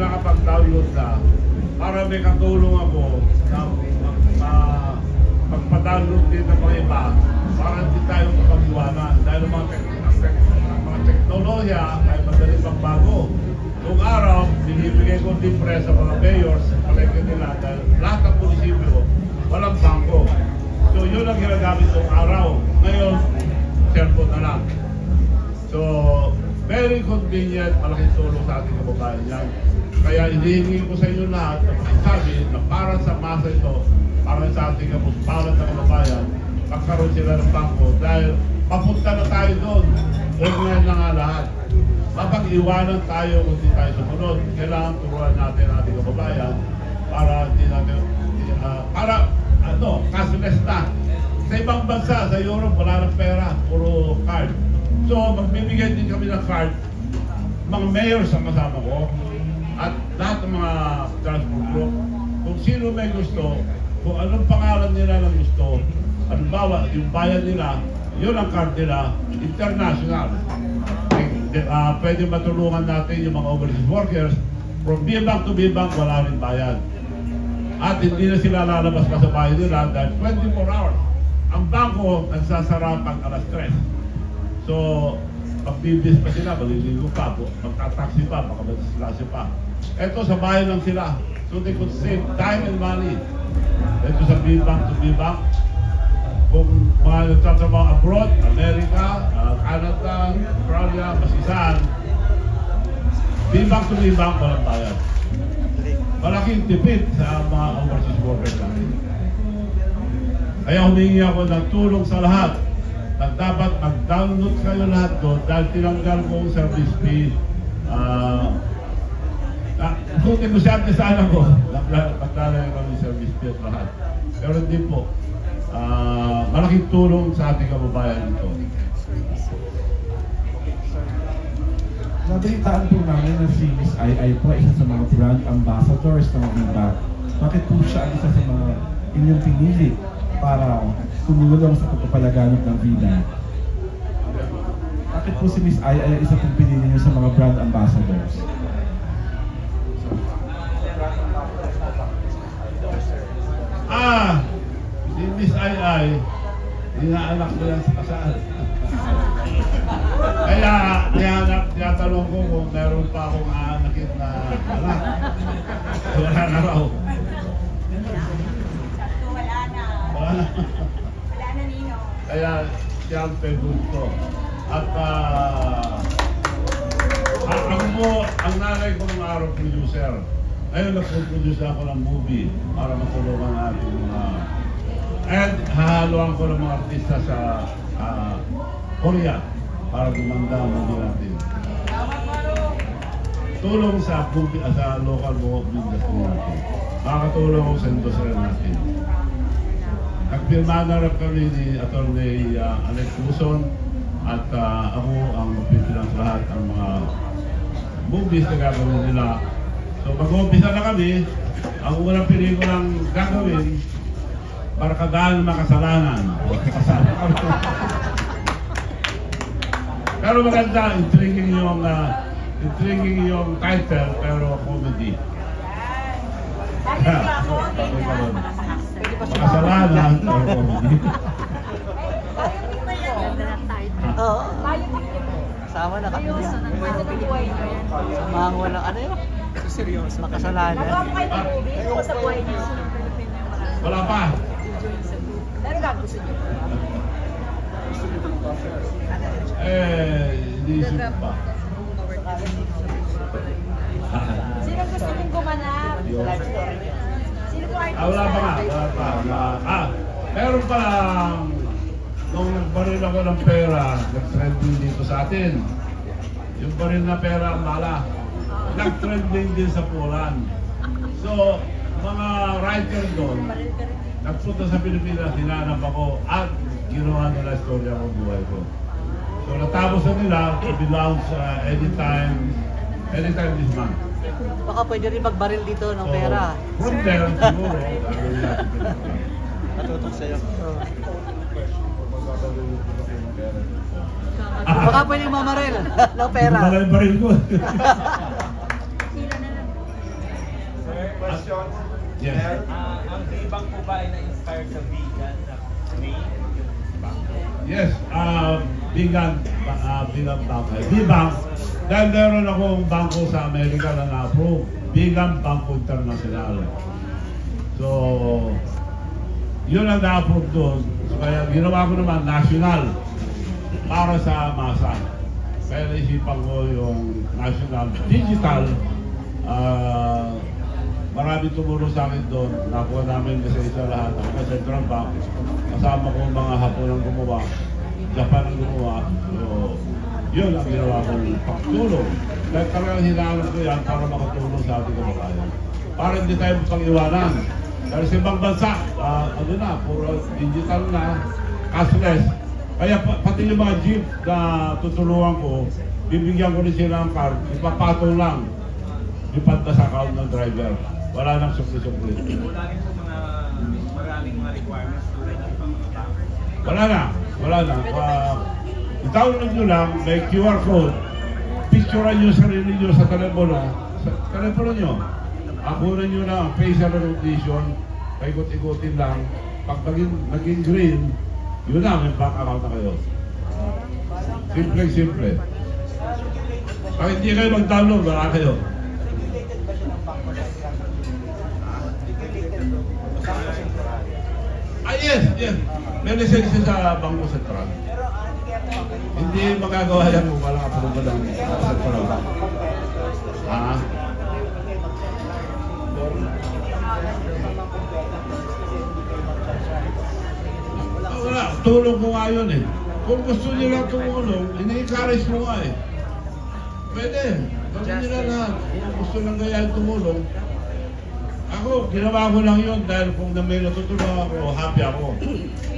nakapag-download na para may katulong ako na magpa-download din ng mga iba para hindi tayo makapagbuwanan dahil mga teknolohiya ay madaling magbago. Noong araw, binibigay ko libre sa mga mayors sa palengke nila dahil lahat ng munisipyo walang bangko. So yun ang ginagamit noong araw. Ngayon, cellphone na lang. So, very convenient, malaking tulong sa ating kababayan yan. Kaya hinihingi ko sa inyo lahat na makisabi na para sa masa ito, para sa ating kababayan, magkaroon sila ng bangko dahil papunta na tayo doon. Online na nga lahat. Mapag-iwanan tayo kung hindi tayo sumunod. Kailangan turuan natin ang ating kababayan para hindi natin, cashless na. Sa ibang bansa, sa Europe, wala ng pera, puro card. So, magbibigay din kami ng card, mga mayors ang kasama ko, at lahat ng mga transport group. Kung sino may gusto, kung anong pangalan nila ng gusto, halimbawa, yung bayan nila, yun ang card nila, international. Pwede matulungan natin yung mga overseas workers, from B-Bank to B-Bank, wala rin bayad. At hindi na sila lalabas pa sa bahay nila dahil 24 hours. Ang bangko nagsasara pag alas 3. So, pag-bibis pa sila, maliligo pa, magta-taxi pa, baka mag-slash pa. Ito sa bahay lang sila. So they could save time and money. Ito sa B-Bank to B-Bank. Kung mga nagtatrabaho abroad, Amerika, Canada, Australia, Masisan, B-Bank to B-Bank, walang bayad. Malaking tipid sa mga overseas workers natin. Kaya humingi ako ng tulong sa lahat na dapat mag-download kayo lahat doon dahil tinanggal ko ang service fee. Kung negosyante sana ko, pagdala ko ng service fee at lahat. Pero hindi po. Malaking tulong sa ating kababayan ito. Nabalitaan po namin na si Miss Ai po isa sa mga brand ambassadors ng Viva. Bakit po siya ang isa sa mga inyong pinili para tumulong sa pagpapalaganap ng Viva? Bakit po si Miss Ai isa pong pinili niyo sa mga brand ambassadors? Si Miss Ai, inaanak ko lang sa kasal. Kaya tinatanong ko kung meron pa akong aanakin na anak. Wala na raw. Wala na. Wala na. Wala na, Nino. Kaya siya ang favorite ko. At ako po, ang nanay ko ng araw producer. Ngayon nag-produce ako ng movie para matulungan natin mga... And hahaluan ko ng mga artista sa Korea para gumanda ang movie natin. Tulong sa local movie industry natin. Makakatulong ako sa industry natin. Nagpirma na rin kami ni Atty. Alex Luzon at ako ang magpipilang sa lahat ang mga movies na gagawin nila. So mag-umpisa na kami, ang unang pelikulang gagawin para kadaan ng makasalanan. Pero maganda, intriguing yung title, pero comedy. Makasalanan, pero comedy. Oo. Sama na kami yan. Samahan mo ng ano yun? Seryoso. Makasalanan. Wala pa. Pero gusto niyo? Hindi isip pa. Sino gusto niyong gumanap? Sino po artista? Wala pa nga. Wala pa. Meron pa lang. Nung nagbaril ako ng pera, nag-trending dito sa atin. Yung baril na pera ang mala. Nag-trending din sa Poland. So, mga writer doon, nagpunta sa Pilipinas, hinanap ako at ginawa nila istorya ng buhay ko. So natapos na nila to be launched anytime this month. Baka pwede rin magbaril dito ng pera. From there, siguro, matutok sa'yo. Baka pwede mamaril ng pera. Hindi ko yung baril ko. questions. Yes. Ang Bbank po ba ay na-inspire sa vegan na name? Yes, Bigan Bank. B-Bank, dahil meron akong bangko sa Amerika na na-approve. Bigan Bangko International. So, yun ang na-approve doon. So, kaya ginawa ko naman national para sa masa. Kaya naisipan ko yung national digital. Marami tumulong sa akin doon. Nakuha namin kasi isa lahat. Ako Central Bank. Kasama ko mga Hapon ang gumawa. Japan ang gumawa. So, yun ang ginawa kong pagtulong. Dahil talagang hinahanap ko yan para makatulong sa ating kababayan. Para hindi tayo pag-iwanan. Dahil sa ibang bansa, ano na, puro digital na, cashless. Kaya pati yung mga jeep na tutulungan ko, bibigyan ko rin sila ng card, ipapatong lang. Ipad na sa account ng driver. Wala nang sukli-sukli. Wala rin po maraming mga requirements tulad ng mga bank. Wala na. Itawag nyo lang, may QR code. Picturean nyo sarili nyo sa telepono. Sa telepono nyo. Akunan nyo na ang facial recognition. Paikot-ikotin lang. Pag naging green, yun na, may bank account na kayo. Simple. Pag hindi kayo mag-download, wala kayo. Yes. May lisensya sa Bangko Sentral. Hindi magagawa yan kung walang approval ng Sentral Bank. Wala, tulong ko nga yun eh. Kung gusto nila tumulong, ini-encourage mo nga eh. Pwede, gawin nila lahat. Kung gusto lang kaya tumulong, ako, ginawa ko lang yun dahil kung may natutulong ako, happy ako.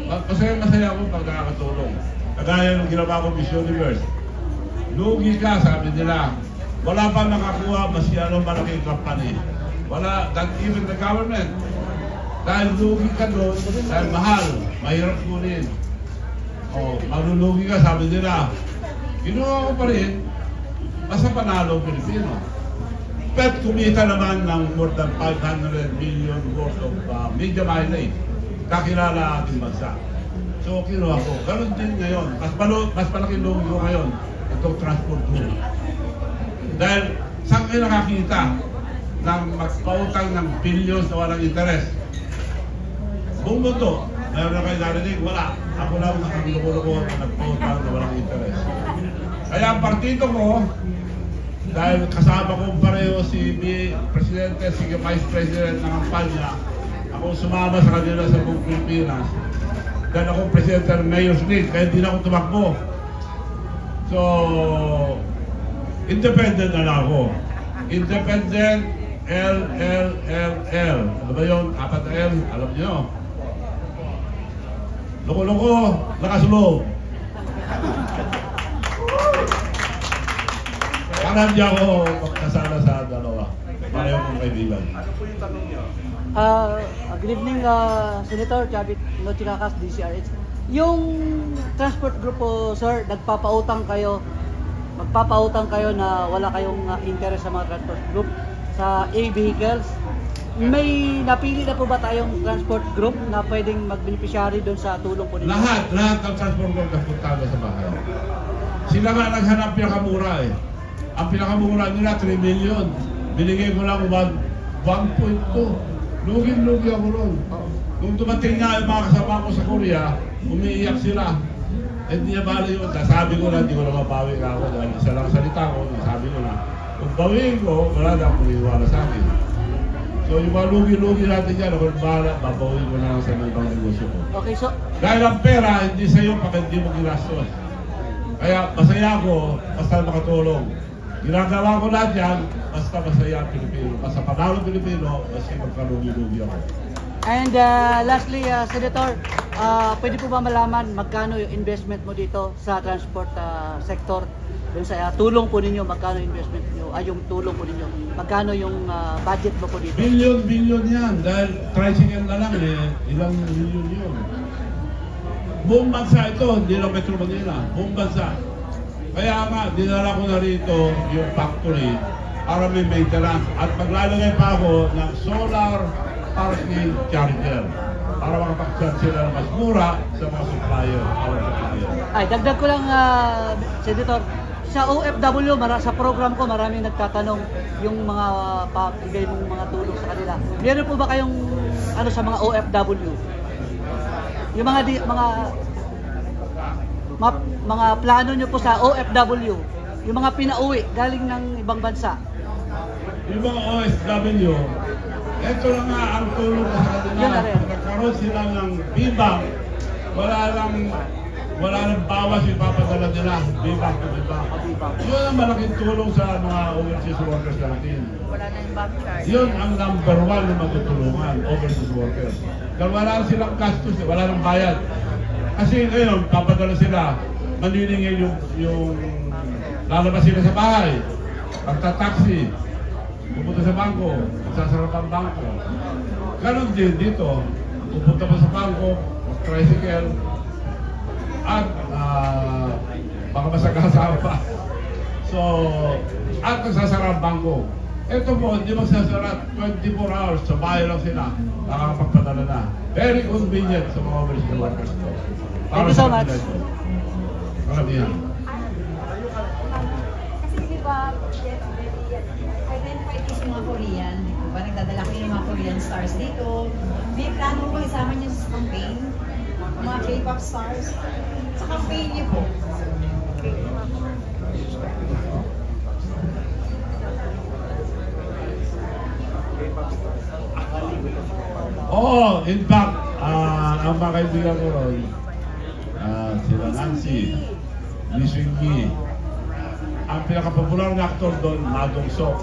Masaya ako pag nakakatulong. Kagaya ng ginawa ko Miss Universe. Lugi ka, sabi nila. Wala pa nakakuha masyadong malaking company. Wala, not even the government. Dahil lugi ka doon, dahil mahal, mahirap kunin. O, malulugi ka, sabi nila. Ginawa ko pa rin, basta panalo Pilipino. Pero kumita naman ng more than 500 million worth of media mileage. Kakilala ating bansa. So, kinuha ko. Ganon din ngayon. Mas malaking lugi ko ngayon. Itong transport group. Dahil saan kayo nakakita ng magpautang ng billions na walang interes? Buong mundo, meron na kayo narinig, wala. Ako lang nakakulukulo na nagpautang na walang interes. Kaya ang partido ko, dahil kasama ko pareho si Presidente, si Vice President ng kampanya, ako sumama sa kanila sa buong Pilipinas. Dahil ako Presidente ng Mayor's League, kaya hindi na ako tumakbo. So, independent na ako. Independent, L. Ano ba yun? 4 L, alam niyo. Loko-loko, nakasulog. Para hindi ako magkasala sa dalawa. Pareho kong kaibigan. Ano po yung tanong niyo? Good evening, Senator Chavit Nochirakas, DCRH. Yung transport group po, sir, magpapautang kayo na wala kayong interest sa mga transport group sa e-vehicles. May napili na po ba tayong transport group na pwedeng mag-beneficiary doon sa tulong po ninyo? Lahat ng transport group na puntaga sa bahay. Sila nga naghanap pinakamura eh. Ang pinakamura nila 3 million. Binigay ko lang 1.2. Lugi-lugi ako ron. Nung dumating nga yung mga kasama ko sa Korea, umiiyak sila. Hindi niya bali yun. Sabi ko na, hindi ko na mabawi ka ako. Dahil isa lang salita ko, sabi ko na, kung bawiin ko, wala na akong iwala sa akin. So yung mga lugi-lugi natin dyan, ako bahala, babawin ko na lang sa mga ibang negosyo ko. Okay, so... Dahil ang pera, hindi sa'yo pag hindi mo ginastos. Kaya masaya ako, basta makatulong. Ginagawa ko lahat yan, basta masaya ang Pilipino. Basta panalo Pilipino, basta magkalugi-lugi ako. And lastly, Senator, pwede po ba malaman magkano yung investment mo dito sa transport sector? Doon sa tulong po ninyo, magkano investment nyo, yung tulong po ninyo, magkano yung budget mo po dito? Billion yan, dahil tricycle na lang ilang milyon yun. Buong bansa ito, hindi lang Metro Manila, buong bansa. Kaya nga, dinala ko na rito yung factory para may maintenance. At maglalagay pa ako ng solar parking charger para makapag-charge sila ng mas mura sa mga supplier. Ay, dagdag ko lang, Senator, sa OFW, sa program ko, maraming nagtatanong yung mga pabigay mong mga tulong sa kanila. Meron po ba kayong ano sa mga OFW? Yung mga plano nyo po sa OFW, yung mga pinauwi galing ng ibang bansa. Yung mga OFW, ito lang nga ang tulong ko sa kanila. Nagkaroon sila ng bibang, wala nang bawas yung papadala nila, bibang na bibang. Yun ang malaking tulong sa mga overseas workers natin. Wala na yung bank card. Yun ang number 1 na matutulungan, overseas workers. Dahil wala silang gastos, wala nang bayad. Kasi ngayon, papadala sila, maniningil yung lalabas sila sa bahay, pagtataksi, pupunta sa bangko, magsasarap ang bangko. Ganon din dito, pupunta pa sa bangko, tricycle, at baka masagasa pa. So, at magsasarap ang bangko. Ito po, hindi magsasarap 24 hours, sa bahay lang sila, nakakapagpadala na. Very convenient sa mga overseas workers ko. Thank you so much. Maramihan. Kasi di ba, identified kasi mga Korean, di ba? Nagdadala kayo ng mga Korean stars dito. May plano ko isama niyo sa campaign, mga K-pop stars. Sa campaign niyo po. Oo, in fact, ang mga kaibigan ko ron, sila Nancy, Lee Seung-gi, ang pinakapopular na actor doon, Ma Dong-seok.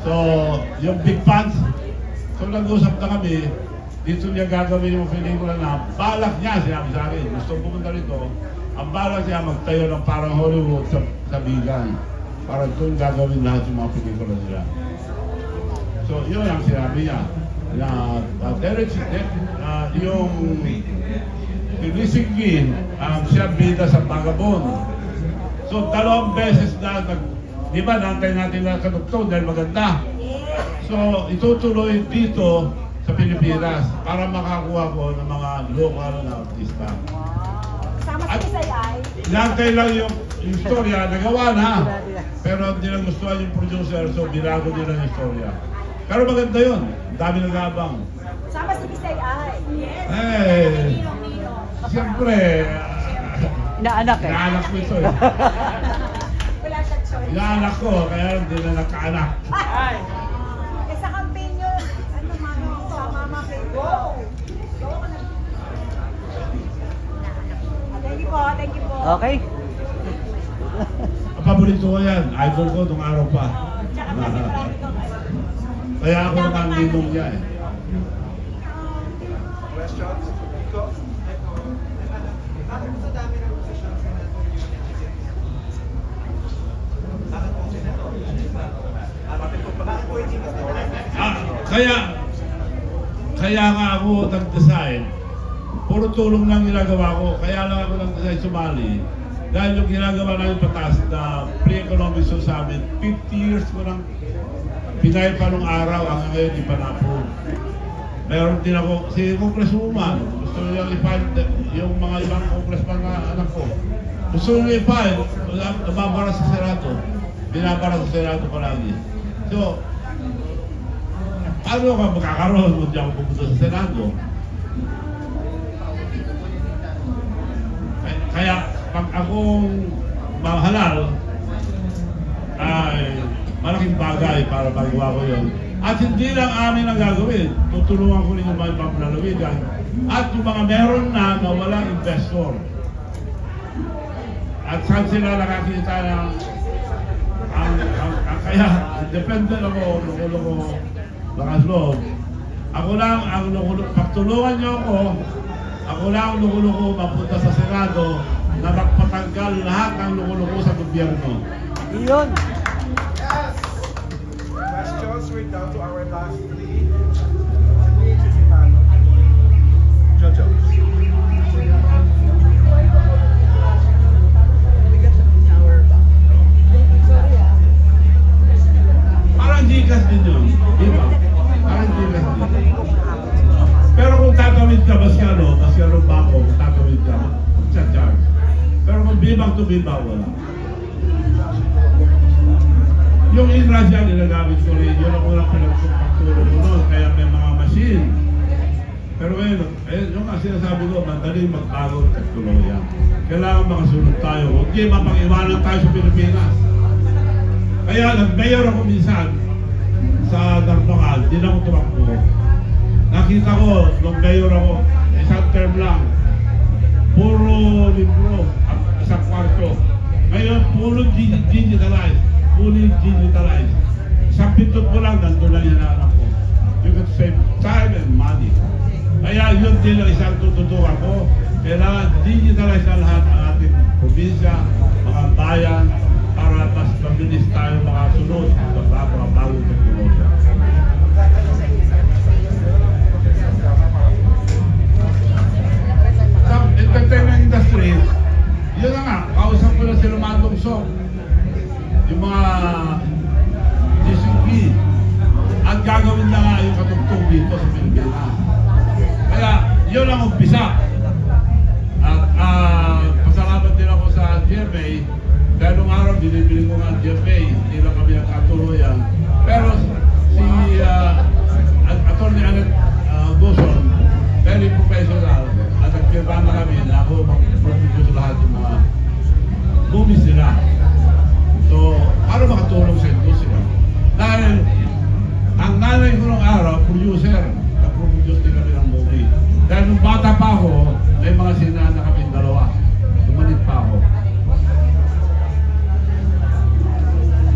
So, yung big fans, so nag-usap na kami, dito niya gagawin yung pelikula na balak niya, sinabi sa akin, gusto pumunta rito, ang balak niya magtayo ng parang Hollywood sa Bigan, para doon gagawin lahat yung mga pelikula nila. So, yun ang sinabi niya. Na yung Lee Seung-gi, siya bida sa Vagabond. So, 2 beses na, di ba, nantay natin na kadugtong dahil maganda. So, itutuloy dito sa Pilipinas para makakuha ko ng mga local na artista. Kasama sa Kisayay. Nantay lang yung istorya, nagawa na. Pero hindi lang gustuhan yung producer, so binago nila yung istorya. Pero maganda yun, dami nag-aabang. Sama si Kisayay. Eh, siyempre, Inaanak eh. inaanak ko ito eh. Wala siya choice. Inaanak ko, kaya hindi na nakaanak. Ay! Eh sa campaign nyo, ano mano, sa mama kayo. Go! Go ka na. Thank you po, thank you po. Okay? Ang paborito ko yan, idol ko nung araw pa. Tsaka kasi marami kang Kaya ako naman ninong niya eh. Questions? Go. Bakit sa dami ng posisyon sa bakit po senator? Bakit po hindi mas Kaya nga ako nag-design. Puro tulong lang ginagawa ko. Kaya lang ako nag-design sumali. Dahil yung ginagawa namin patas na pre-economic zone sa amin, 50 years ko lang pinay pa nung araw, hanggang ngayon di pa na-approve. Meron din ako, si Congresswoman, gusto niya i-file yung mga ibang congressman na anak ko. Gusto niya i-file, nababara sa Senado. Binabara sa Senado palagi. So, paano ka magkakaroon kung di ako pupunta sa Senado? Kaya, pag akong mahalal, ay malaking bagay para magawa ko yun. At hindi lang amin ang gagawin. Tutulungan ko rin yung mga ibang lalawigan. At yung mga meron na walang investor. At saan sila nakakita ng kaya depende ako, nukulo ko lakas loob. Ako lang ang nukulo, pagtulungan niyo ako lang ang nukulo ko mapunta sa Senado na magpatanggal lahat ng nukulo ko sa gobyerno. Iyon. questions? We're down to our last 3. Jojo. Viva, wala. Yung Ingrasya, ginagamit ko rin. Yun ang unang pinagpagtulong ko noon. Kaya may mga machine. Pero ngayon, yung nga sinasabi ko, madaling magbago ng teknolohiya. Kailangan makasunod tayo. Huwag di mapag-iwanan tayo sa Pilipinas. Kaya nag-mayor ako minsan sa Darbangal, di na ako tumakbo. Nakita ko, nung mayor ako, isang term lang, puro libro, isang kwarto. Ngayon, puro digitalize. Fully digitalized. Isang pintot mo lang, nandun lang yung anak ko. You can save time and money. Kaya yun din ang isang tututukan ko. Kailangan digitalize na lahat ang ating probinsya, mga bayan, para mas mabilis tayo makasunod sa mga bagong teknolohiya. Sa entertainment industry, yun na nga, kausap ko na sila Madong yung mga DCP at gagawin na nga yung katugtog dito sa Pilipinas. Kaya yun ang umpisa. At pasalamat din ako sa GMA dahil nung araw binibili ko nga GMA, hindi lang kami nagkatuluyan. Pero si Atty. Annette Guzon, very professional, at nagpirma na kami na ako mag-produce lahat yung mga movies nila. So, para makatulong sa industriya. Dahil, ang nanay ko nung araw, producer, nag-produce din kami ng movie. Dahil nung bata pa ako, may mga sinaan na kami dalawa. Tumanit pa ako.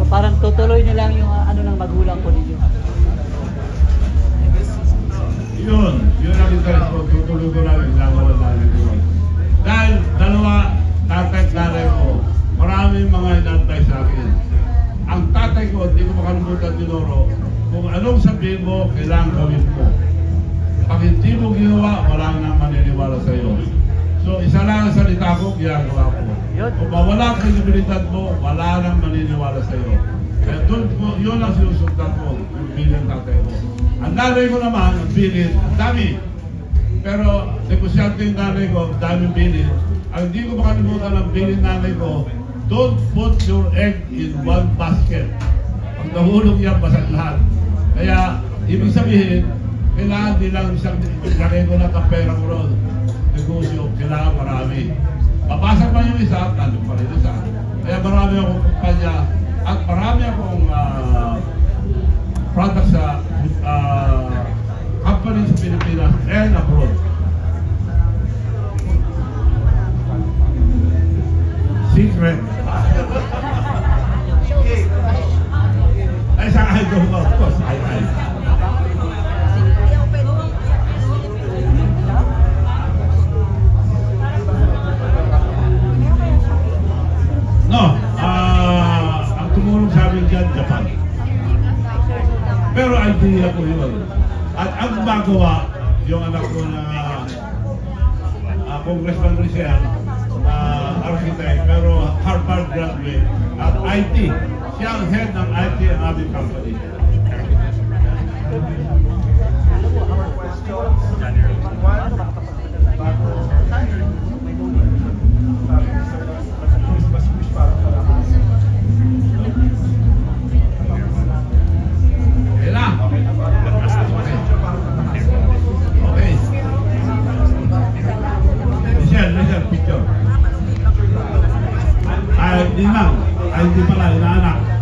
So, parang tutuloy nyo lang yung ano ng magulang ko ninyo. Yun ang interest ko. Tutuloy ko lang yung ginagawa namin ko. Dahil, dalawa, tatay at nanay ko, maraming mga inantay sa akin. Ang tatay ko, hindi ko makalimutan dinoro, kung anong sabihin mo, kailangan gawin mo. Pag hindi mo ginawa, wala nang maniniwala sa iyo. So, isa lang ang salita ko, ginagawa ko. Kung mawala ang kredibilidad mo, wala nang maniniwala sa iyo. Kaya doon ko, yun ang sinusundan ko, yung bilin tatay ko. Ang nanay ko naman, ang bilin, ang dami. Pero, negosyante yung nanay ko, ang daming bilin. Ang hindi ko makalimutan ang bilin nanay ko, don't put your egg in one basket. Pag nahulog yan, basag lahat. Kaya, ibig sabihin, kailangan din lang isang lagay ko lang ang pera ko ron. Negosyo, kailangan marami. Papasag man yung isa, nandun pa rin isa. Kaya marami akong kumpanya at marami akong product sa company sa Pilipinas and abroad. Secret. Ay, sa idol ko, of course, I. No, ang tumulong sa amin dyan, Japan. Pero idea ko yun. At ang gumagawa, yung anak ko na Congressman Rizal, architect, pero Harvard graduate at IT. Siya ang head ng IT and ating company. Kailan? Okay. Michelle, picture. Ay, di lang. Ay, di pala, inaanak.